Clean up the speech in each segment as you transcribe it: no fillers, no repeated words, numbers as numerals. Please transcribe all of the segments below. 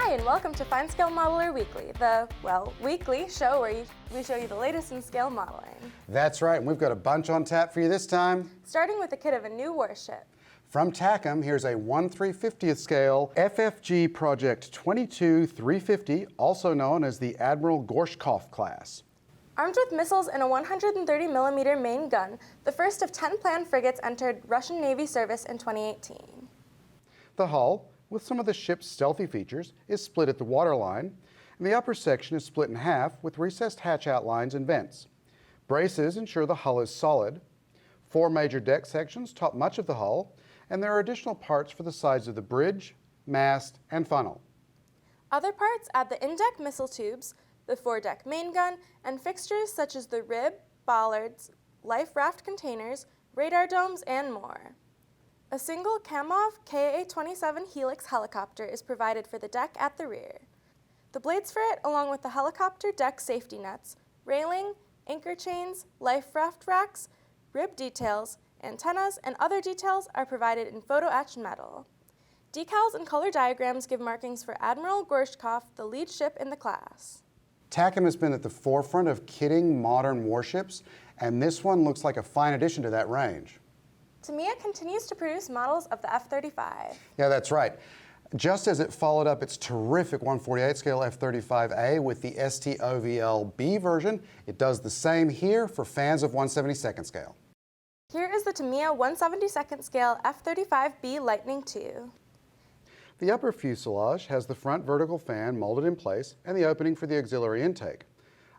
Hi, and welcome to FineScale Modeler Weekly, the, weekly show where we show you the latest in scale modeling. That's right, and we've got a bunch on tap for you this time. Starting with the kit of a new warship. From Takom, here's a 1/350th scale FFG Project 22-350, also known as the Admiral Gorshkov class. Armed with missiles and a 130mm main gun, the first of 10 planned frigates entered Russian Navy service in 2018. The hull, with some of the ship's stealthy features, is split at the waterline, and the upper section is split in half with recessed hatch outlines and vents. Braces ensure the hull is solid. 4 major deck sections top much of the hull, and there are additional parts for the sides of the bridge, mast, and funnel. Other parts add the in-deck missile tubes, the foredeck main gun, and fixtures such as the rib, bollards, life raft containers, radar domes, and more. A single Kamov Ka-27 Helix helicopter is provided for the deck at the rear. The blades for it, along with the helicopter deck safety nets, railing, anchor chains, life raft racks, rib details, antennas, and other details are provided in photo-etched metal. Decals and color diagrams give markings for Admiral Gorshkov, the lead ship in the class. Takom has been at the forefront of kitting modern warships, and this one looks like a fine addition to that range. Tamiya continues to produce models of the F-35. Yeah, that's right. Just as it followed up its terrific 1/48 scale F-35A with the STOVL-B version, it does the same here for fans of 1/72 scale. Here is the Tamiya 1/72 scale F-35B Lightning II. The upper fuselage has the front vertical fan molded in place and the opening for the auxiliary intake.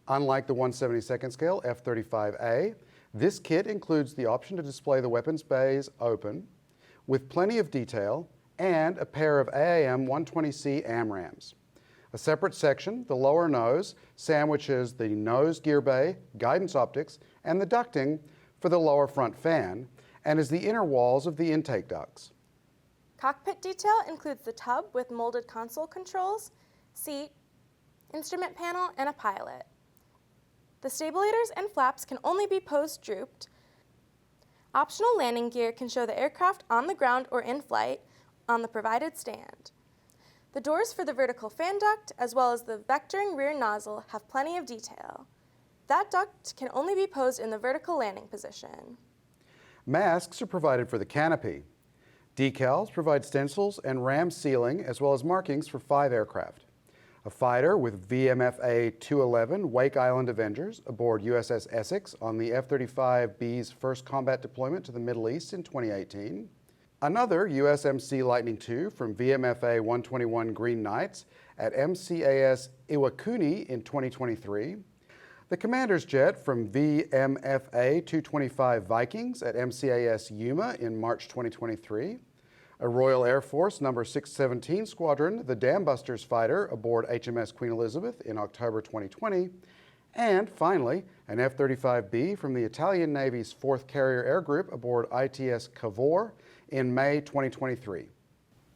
Unlike the 1/72 scale F-35A, this kit includes the option to display the weapons bays open, with plenty of detail, and a pair of AAM 120C AMRAAMs. A separate section, the lower nose, sandwiches the nose gear bay, guidance optics, and the ducting for the lower front fan, and is the inner walls of the intake ducts. Cockpit detail includes the tub with molded console controls, seat, instrument panel, and a pilot. The stabilators and flaps can only be post-drooped. Optional landing gear can show the aircraft on the ground or in flight on the provided stand. The doors for the vertical fan duct, as well as the vectoring rear nozzle, have plenty of detail. That duct can only be posed in the vertical landing position. Masks are provided for the canopy. Decals provide stencils and ram sealing, as well as markings for 5 aircraft. A fighter with VMFA 211 Wake Island Avengers aboard USS Essex on the F-35B's first combat deployment to the Middle East in 2018. Another USMC Lightning II from VMFA 121 Green Knights at MCAS Iwakuni in 2023. The commander's jet from VMFA 225 Vikings at MCAS Yuma in March 2023. A Royal Air Force No. 617 Squadron, the Dambusters fighter aboard HMS Queen Elizabeth in October 2020. And finally, an F-35B from the Italian Navy's 4th Carrier Air Group aboard ITS Cavour in May 2023.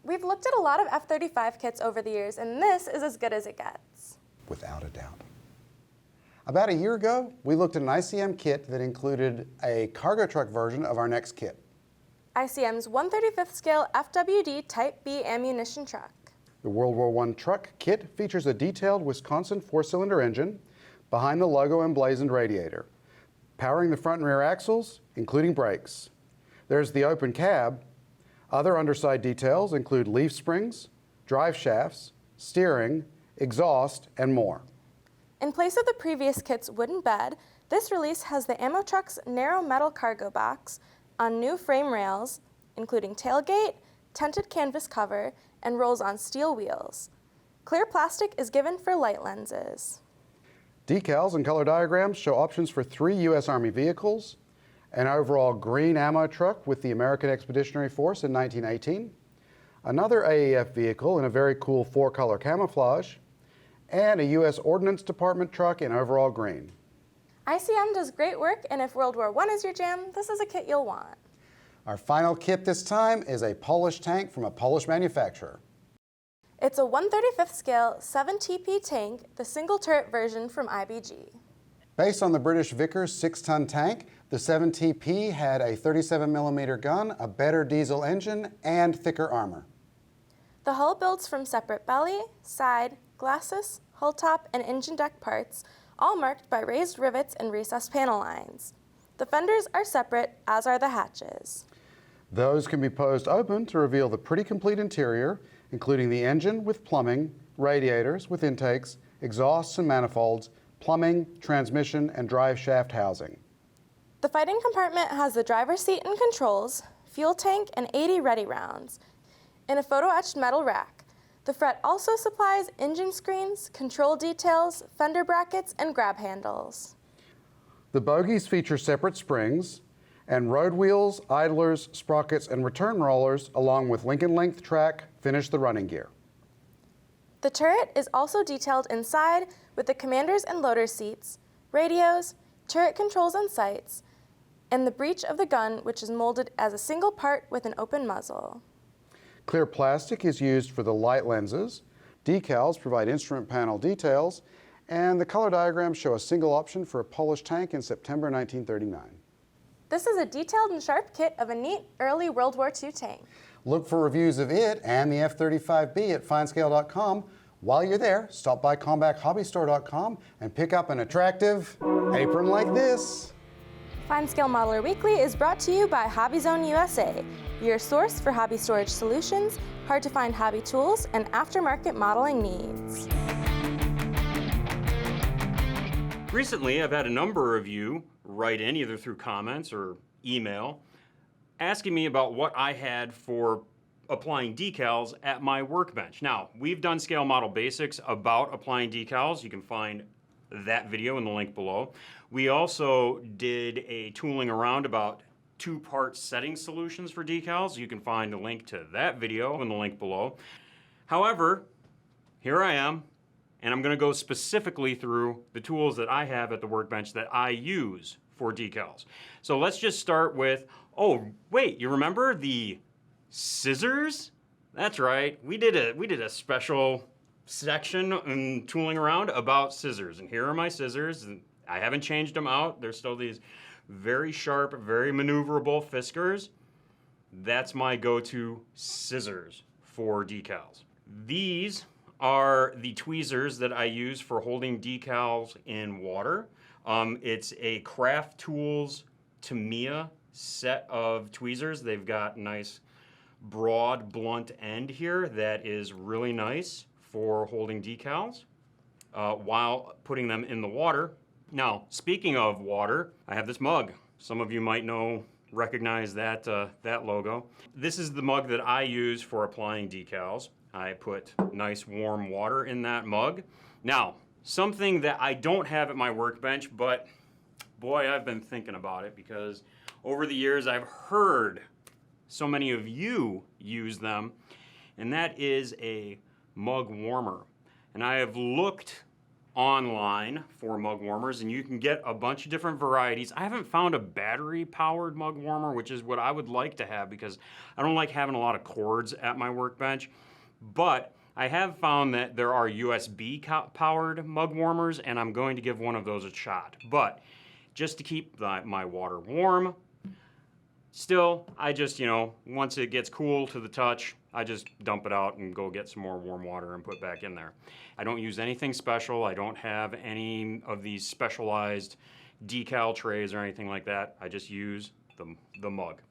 We've looked at a lot of F-35 kits over the years, and this is as good as it gets. Without a doubt. About a year ago, we looked at an ICM kit that included a cargo truck version of our next kit. ICM's 1/35th scale FWD Type B ammunition truck. The World War I truck kit features a detailed Wisconsin 4-cylinder engine behind the logo emblazoned radiator, powering the front and rear axles, including brakes. There's the open cab. Other underside details include leaf springs, drive shafts, steering, exhaust, and more. In place of the previous kit's wooden bed, this release has the ammo truck's narrow metal cargo box on new frame rails, including tailgate, tinted canvas cover, and rolls on steel wheels. Clear plastic is given for light lenses. Decals and color diagrams show options for 3 U.S. Army vehicles, an overall green ammo truck with the American Expeditionary Force in 1918, another AEF vehicle in a very cool 4-color camouflage, and a U.S. Ordnance Department truck in overall green. ICM does great work, and if World War I is your jam, this is a kit you'll want. Our final kit this time is a Polish tank from a Polish manufacturer. It's a 1/35th scale 7TP tank, the single turret version from IBG. Based on the British Vickers 6-ton tank, the 7TP had a 37mm gun, a better diesel engine, and thicker armor. The hull builds from separate belly, side, glacis, hull top, and engine deck parts, all marked by raised rivets and recessed panel lines. The fenders are separate, as are the hatches. Those can be posed open to reveal the pretty complete interior, including the engine with plumbing, radiators with intakes, exhausts and manifolds, plumbing, transmission, and drive shaft housing. The fighting compartment has the driver's seat and controls, fuel tank, and 80 ready rounds, and a photo-etched metal rack. The fret also supplies engine screens, control details, fender brackets, and grab handles. The bogies feature separate springs, and road wheels, idlers, sprockets, and return rollers, along with Lincoln length track, finish the running gear. The turret is also detailed inside with the commander's and loader seats, radios, turret controls and sights, and the breech of the gun, which is molded as a single part with an open muzzle. Clear plastic is used for the light lenses, decals provide instrument panel details, and the color diagrams show a single option for a Polish tank in September 1939. This is a detailed and sharp kit of a neat early World War II tank. Look for reviews of it and the F-35B at FineScale.com. While you're there, stop by CombatHobbyStore.com and pick up an attractive apron like this. FineScale Modeler Weekly is brought to you by Hobby Zone USA, your source for hobby storage solutions, hard-to-find hobby tools, and aftermarket modeling needs. Recently, I've had a number of you write in, either through comments or email, asking me about what I had for applying decals at my workbench. Now, we've done Scale Model Basics about applying decals. You can find that video in the link below. We also did a tooling around about two-part setting solutions for decals. You can find a link to that video in the link below. However, here I am, and I'm going to go specifically through the tools that I have at the workbench that I use for decals. So let's just start with, oh, wait, you remember the scissors? That's right, we did a special section in tooling around about scissors, and here are my scissors, and I haven't changed them out. They're still these very sharp, very maneuverable Fiskars. That's my go-to scissors for decals. These are the tweezers that I use for holding decals in water. It's a Craft Tools Tamiya set of tweezers. They've got nice broad blunt end here that is really nice for holding decals while putting them in the water. Now, speaking of water, I have this mug. Some of you might recognize that logo. This is the mug that I use for applying decals. I put nice warm water in that mug. Now, something that I don't have at my workbench, but boy, I've been thinking about it because over the years I've heard so many of you use them, and that is a mug warmer. And I have looked online for mug warmers, and you can get a bunch of different varieties. I haven't found a battery-powered mug warmer, which is what I would like to have because I don't like having a lot of cords at my workbench. But I have found that there are USB-powered mug warmers, and I'm going to give one of those a shot. But just to keep my water warm, still, I just, once it gets cool to the touch, I just dump it out and go get some more warm water and put back in there. I don't use anything special. I don't have any of these specialized decal trays or anything like that. I just use the mug.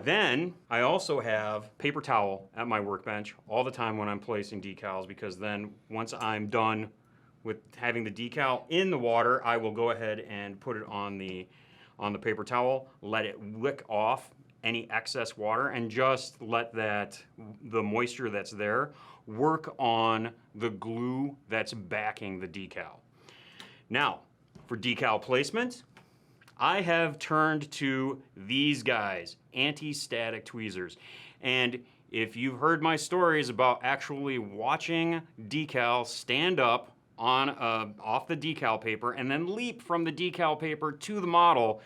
Then I also have paper towel at my workbench all the time when I'm placing decals, because then once I'm done with having the decal in the water, I will go ahead and put it on the paper towel, let it wick off any excess water, and just let the moisture that's there work on the glue that's backing the decal. Now, for decal placement, I have turned to these guys, anti-static tweezers. And if you've heard my stories about actually watching decals stand up on off the decal paper and then leap from the decal paper to the model,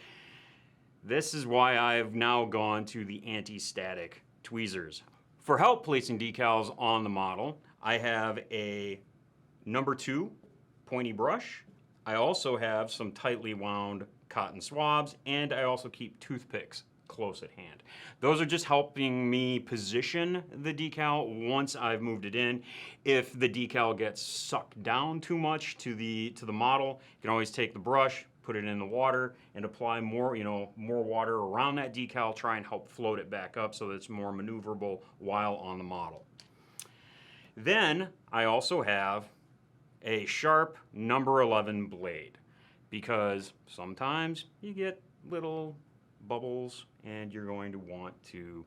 this is why I've now gone to the anti-static tweezers. For help placing decals on the model, I have a number 2 pointy brush. I also have some tightly wound cotton swabs, and I also keep toothpicks close at hand. Those are just helping me position the decal once I've moved it in. If the decal gets sucked down too much to the model, you can always take the brush, put it in the water, and apply more water around that decal, try and help float it back up so that it's more maneuverable while on the model. Then I also have a sharp number 11 blade, because sometimes you get little bubbles and you're going to want to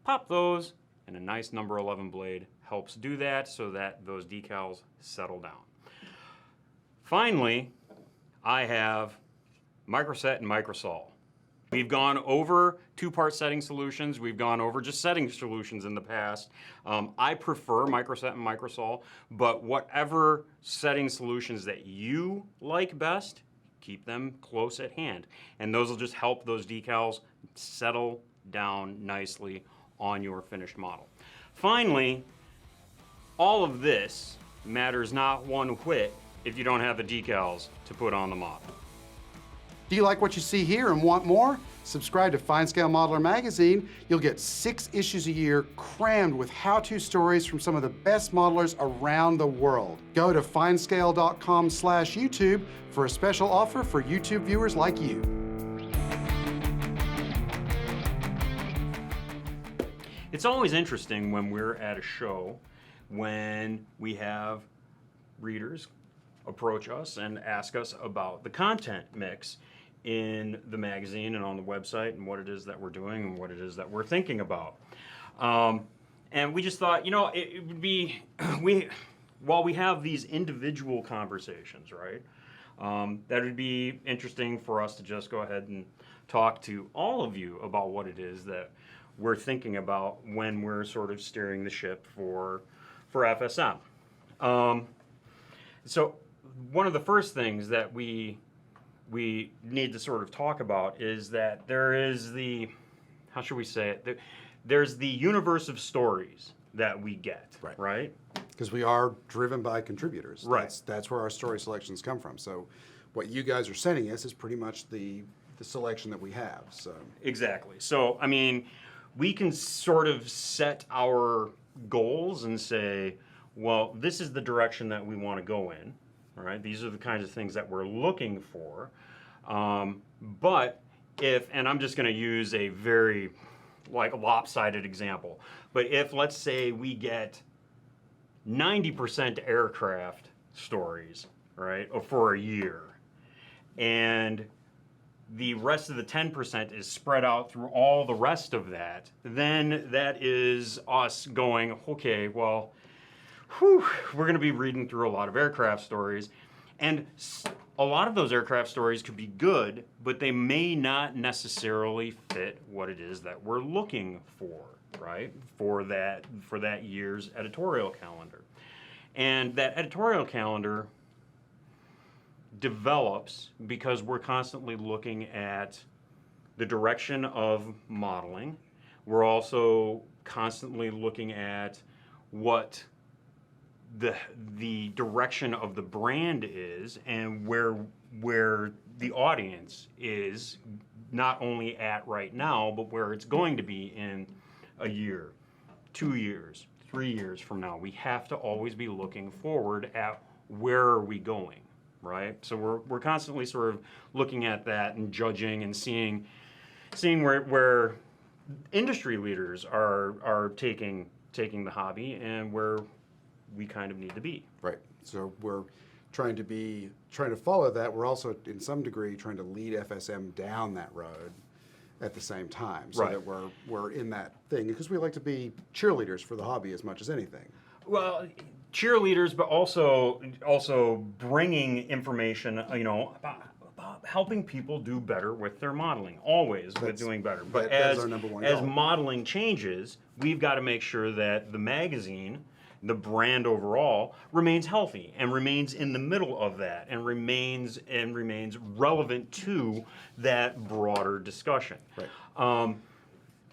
pop those, and a nice number 11 blade helps do that so that those decals settle down. Finally, I have microset and microsol. We've gone over two-part setting solutions. We've gone over just setting solutions in the past. I prefer microset and microsol, but whatever setting solutions that you like best, keep them close at hand. And those will just help those decals settle down nicely on your finished model. Finally, all of this matters not one whit if you don't have the decals to put on the model. Do you like what you see here and want more? Subscribe to FineScale Modeler magazine. You'll get 6 issues a year crammed with how-to stories from some of the best modelers around the world. Go to finescale.com/YouTube for a special offer for YouTube viewers like you. It's always interesting when we're at a show when we have readers approach us and ask us about the content mix in the magazine and on the website and what it is that we're doing and what it is that we're thinking about. And we just thought, it would be, while we have these individual conversations, right, that would be interesting for us to just go ahead and talk to all of you about what it is that we're thinking about when we're sort of steering the ship for FSM. So one of the first things that we need to sort of talk about is that there is how should we say it? There's the universe of stories that we get, right? Because we are driven by contributors. Right. That's where our story selections come from. So what you guys are sending us is pretty much the selection that we have. So exactly. So, I mean, we can sort of set our goals and say, well, this is the direction that we want to go in. All right, these are the kinds of things that we're looking for. But and I'm just going to use a very lopsided example, but if, let's say, we get 90% aircraft stories, right, for a year, and the rest of the 10% is spread out through all the rest of that, then that is us going, okay, well, we're going to be reading through a lot of aircraft stories, and a lot of those aircraft stories could be good, but they may not necessarily fit what it is that we're looking for, right? For that year's editorial calendar. And that editorial calendar develops because we're constantly looking at the direction of modeling. We're also constantly looking at what the direction of the brand is and where the audience is, not only at right now, but where it's going to be in a year, 2 years, 3 years from now. We have to always be looking forward at where are we going, right? So we're constantly sort of looking at that and judging and seeing where industry leaders are taking the hobby and where we kind of need to be. Right. So we're trying to follow that. We're also, in some degree, trying to lead FSM down that road at the same time, so that we're in that thing, because we like to be cheerleaders for the hobby as much as anything. Well, cheerleaders, but also bringing information, about helping people do better with their modeling, always with doing better. But that's our number one as goal. modeling changes, we've got to make sure that the magazine, the brand overall, remains healthy and remains in the middle of that and remains relevant to that broader discussion. Right.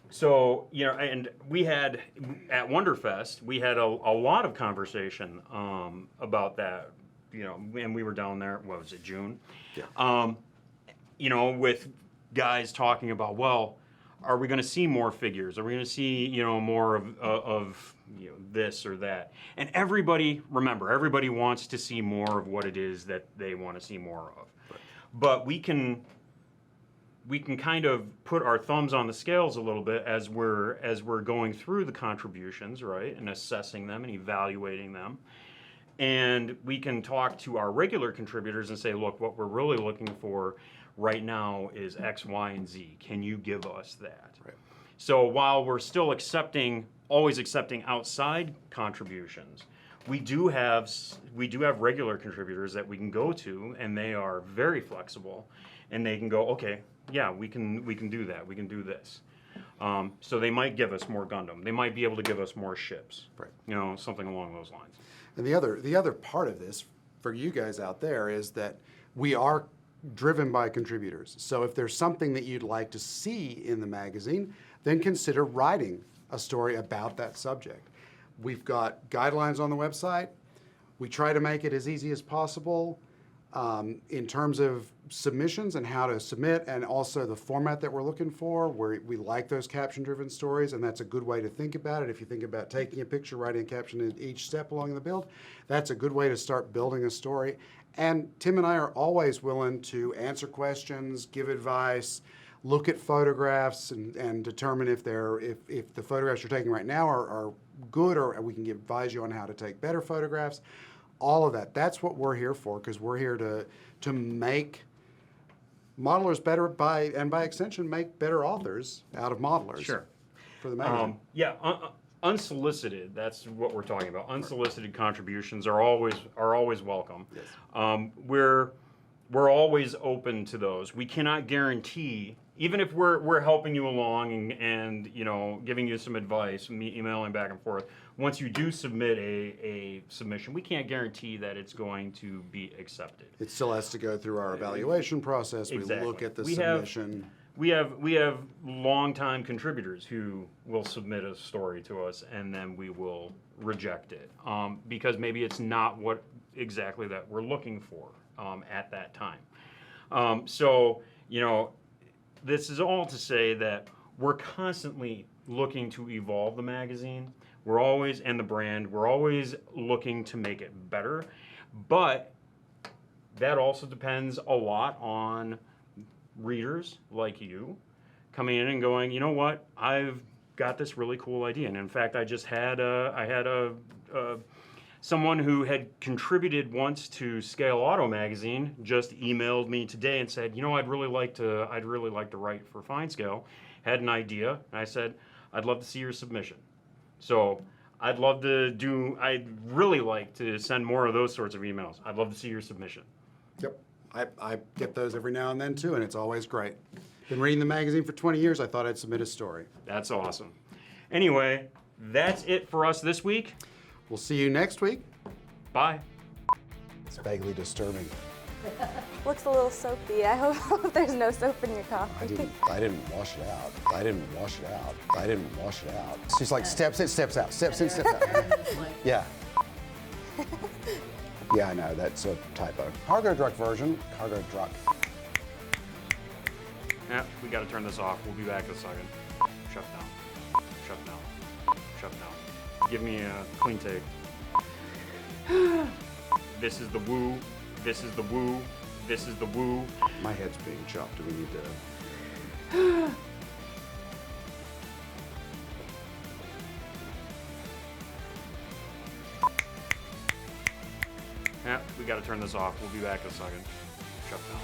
So, and we had, at Wonderfest, we had a lot of conversation about that, and we were down there, what was it, June? Yeah. With guys talking about, well, are we going to see more figures? Are we going to see, more of this or that? And everybody, remember, everybody wants to see more of what it is that they want to see more of. Right. But we can kind of put our thumbs on the scales a little bit as we're going through the contributions, right, and assessing them and evaluating them. And we can talk to our regular contributors and say, look, what we're really looking for right now is X, Y, and Z. Can you give us that? Right. So while we're still always accepting outside contributions, we do have regular contributors that we can go to, and they are very flexible, and they can go, okay, yeah, we can do that. We can do this. So they might give us more Gundam. They might be able to give us more ships. Right. Something along those lines. And the other part of this for you guys out there is that we are driven by contributors. So if there's something that you'd like to see in the magazine, then consider writing a story about that subject. We've got guidelines on the website. We try to make it as easy as possible in terms of submissions and how to submit, and also the format that we're looking for, where we like those caption-driven stories, and that's a good way to think about it. If you think about taking a picture, writing a caption in each step along the build, that's a good way to start building a story. And Tim and I are always willing to answer questions, give advice, look at photographs, and determine if the photographs you're taking right now are good, or we can advise you on how to take better photographs. All of that. That's what we're here for, because we're here to make modelers better, by extension, make better authors out of modelers. Sure. For the magazine. Unsolicited, that's what we're talking about. Unsolicited contributions are always welcome. Yes. We're always open to those. We cannot guarantee, even if we're helping you along and giving you some advice, emailing back and forth. Once you do submit a submission, we can't guarantee that it's going to be accepted. It still has to go through our evaluation process. Exactly. We look at the submission. We have longtime contributors who will submit a story to us, and then we will reject it because maybe it's not what exactly that we're looking for at that time. This is all to say that we're constantly looking to evolve the magazine. And the brand, we're always looking to make it better, but that also depends a lot on readers like you coming in and going, you know what, I've got this really cool idea. And in fact, I just had someone who had contributed once to Scale Auto magazine just emailed me today and said, I'd really like to write for FineScale. Had an idea, and I said, I'd love to see your submission. So I'd really like to send more of those sorts of emails. I'd love to see your submission. Yep. I get those every now and then too, and it's always great. Been reading the magazine for 20 years. I thought I'd submit a story. That's awesome. Anyway, that's it for us this week. We'll see you next week. Bye. It's vaguely disturbing. Looks a little soapy. I hope there's no soap in your coffee. I didn't wash it out. She's like, steps in, steps out, steps in, steps out. Yeah. Yeah, I know, that's a typo. Cargo truck version, cargo truck. Yeah, we gotta turn this off. We'll be back in a second. Shut down. Give me a clean take. This is the woo. This is the woo. This is the woo. My head's being chopped. Do we need to? Yeah, we gotta turn this off. We'll be back in a second. Shut down.